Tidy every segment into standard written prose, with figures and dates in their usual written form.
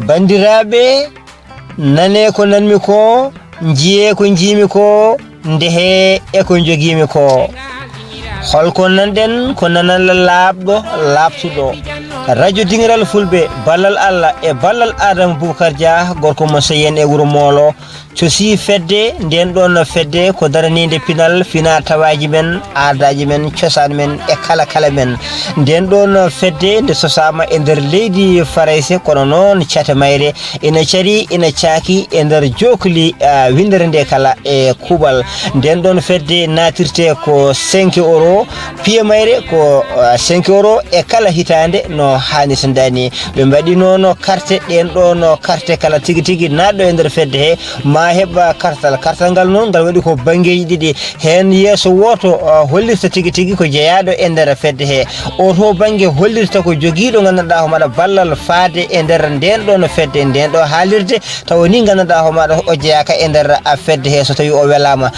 bandiraɓe nane ko nanmi ko jiye ko jimi ko ndehe e ko jogimi ko holko nanɗen ko nanalla labɗo labtuɗo radio dingiral fulɓe ballal Allah e ballal Adama Boubacar Dia gorko mo seyen e wuro Molo cosi fedde nden ɗon fedde ko daranide pinal fina tawaji men aadaji men cosaan men e kala men nden ɗon fedde nde sosama e nder leydi Farayse kono noon cate mayre ina cari ina caaki e nder jokoli windere nde kala e kuɓal nden ɗon fedde natirte ko 5 euro piye mayre ko 5 euro e kala hitande no hannirta dani ɓe mbaɗi noon carte ɗen ɗon carte kala tigui naɗɗo e nder fedde he ma heɓa kartal ngal noon ngal waɗi ko bangeji ɗiɗi hen yeeso woto hollirta tigui ko jeeyaɗo e nder fedde he o to banggue hollirta ko joguiɗo gandanɗa ho maɗa ballal faade e nder nden ɗon fedde nden ɗo haalirde taw ni gandanɗa ho maɗa o jeeyaka e nder fedde he so tawi o welama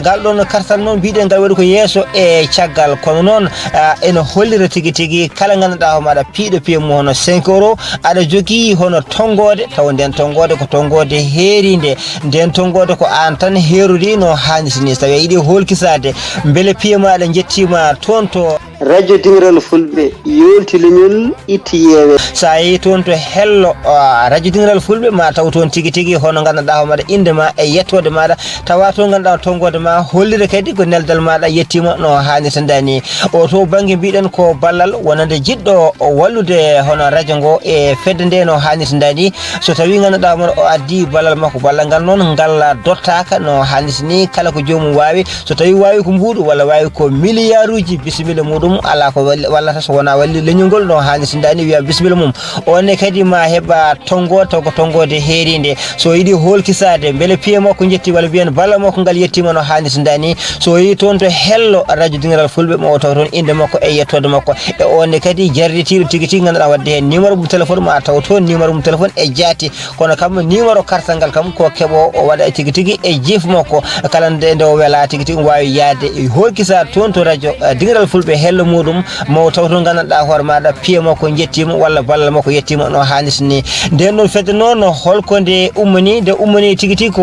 ngal ɗon kartal noon mbiɗen ngal waɗi ko yeeso e caggal kono noon ene hollira tigui kala gandanɗa ho maɗa piiɗo piye mum hono 5 euro aɗa jogui hono tongode taw nden tongode ko tongode heeride nden tongode ko an tan heeruri no hannirta ni tawi yiiɗi holkisade beele piye maɗa jettima toon to radio dingiral fulɓe yolti leñol itti yeewe sa yeehi toon to hello radio dingiral fulɓe ma taw toon tigui hono gandanɗa ho maɗa inde ma e yettode maɗa tawa to gandanɗa tongode ma hollira kadi ko neldal maɗa yettima no hannirta dani o to banggue mbiɗen ko ballal wonande jiɗɗo wallude hono radio ngo e fedde nde no hannirta dani so tawi gandanɗa ho maɗa o addi ballal makko ballal ngal noon ngal dottaka no hannirta ni kala ko jomum wawi so tawi wawi ko mbuɗu walla wawi ko milliard uji bisimilla muɗum ala ko wallata so wona walli leñolgol no hannirta dani wiya bisimilla mum onne kadi ma heɓa tongode taw ko tongode heeride so yiiɗi holkisade beele piye makko jetti walla mbiyen ballal makko ngal yettima no hannirta dani so yi toon to hello radio dingiral fulɓe mo taw toon inde makko e yettode makko e onne kadi jarditiɗo tigui ganduɗa wadde hen numéro mum téléphone ma taw toon numéro mum téléphone e jaati kono kam numéro carte ngal kam ko keeɓo o waɗa tigui e jiif makko kala nde o wela tigui wawi yaade holkisa toon to radio dingiral fulɓe hello muɗum mo taw toon gandanɗa hoore maɗa piye makko jettima walla ballal makko yettima no hannirta ni nden ɗon fedde noon holko nde ummani tigui ko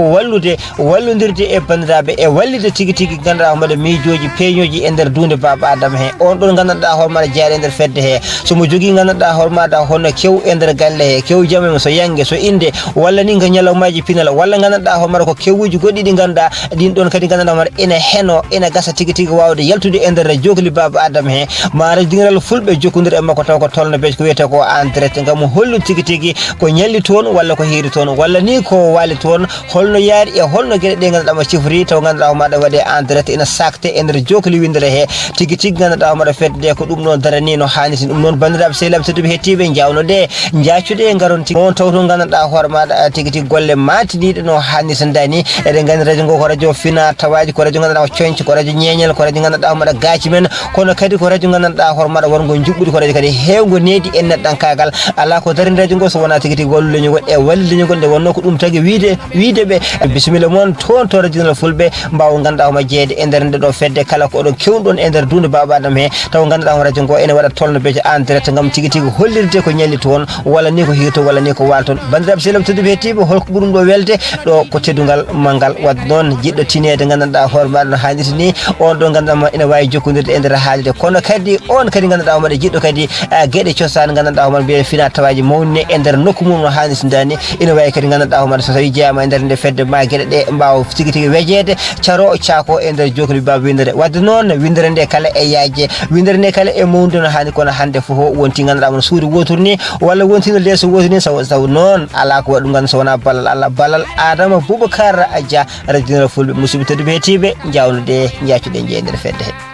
wallodirde e bandiraɓe e wallide tigui ganduɗa homaɗa miijoji peeñoji e nder dunde Baba Adama he on ɗon gandanɗa hoore maɗa jeeyaɗa e nder fedde he somo jogui gandanɗa hoore maɗa hono kew e nder galle he kew jamma so yangue so inde walla ni ko ñalawmaji pinal walla gandanɗa hoore maɗa ko kewuji goɗɗi ɗi ganduɗa ɗin ɗon kadi gandanɗa hoore maɗa ina heno ina gasa tigui wawde yaltude e nder jokoli Baba Adama he ma radio dingiral fulɓe jokkodira e makko taw ko tolno beje ko wiyete ko en direct gam hollu tigui ko ñalli toon walla ko heeri toon walla ni ko wali toon holno yaari e holno gueɗe ɗe ganduɗa mo cifri taw ganduɗa ho maɗa waɗe en direct ina sakte e nder jokoli windere he tigui ganduɗa ho maɗa fedde de ko ɗum noon darani no hannirta ɗum noon bandiraɓe sehlaɓe tedduɓe hettiɓe jawnoɗe jaccuɗe garon tigui on taw toon ganduɗa hoore maɗa tigui golle matiniɗe no hannirta dani eɗen gandi radio ngo ko radio fina tawaji ko radio ganduɗa ko coñce ko radio ñeñel ko radio ganduɗa ho maɗa gaaci men kono kadi ko radio ganduɗa hoore maɗa wongo juɓɓude ko radio kadi hewgo needi e neɗɗankagal ala ko darani radio ngo so wona tigui wallu leñol e walli leñol nde wonno ko ɗum tagui wiideɓe bisimilla moon toon to radio dingiral fulɓe mbawa ganduɗa homa jeeyede e nder nde ɗo fedde kala ko oɗon kewɗon e nder dunde Baba Adama he taw ganduɗa ho radio ngo ene waɗa tolno beje en direct gam tigui hollirde ko ñalli toon walla ni ko hiiri toon walla ni ko waali toon bandiraɓe sehlaɓe tedduɓe hettiɓe holko ɓuuri ɗum ɗo welde ɗo ko teddugal manggal wadde noon jiɗɗo tinede gandanɗa hoore maɗa no hannirta ni on ɗo gandanɗa ina wawi jokkodirde e nder haalde kono kadi on kadi gandanɗa homaɗa jiɗɗo kadi gueɗe cosaan gandanɗa homaɗa mbiye fina tawaji mawni e nder nokku mum no hannirta dani ina wawi kadi gandanɗa homaɗa so tawi jeeyama e nder nde fedde ma gueɗe ɗe mbawa tigui wejede caro caako e nder jokoli Baba windere wadde noon windere nde kala e yaaje windere nde kala e mawnude no hanni kono hande foof wonti ganduɗa mono suudi wotorni walla wontino leeso wotorni saw noon ala ko waɗi ɗum ganduɗa so wona ballal Allah ballal Adama Boubacar Dia radio dingiral fulɓe musidɓe tedduɓe hettiɓe jawnude jaccuɗe jeeye nder fedde he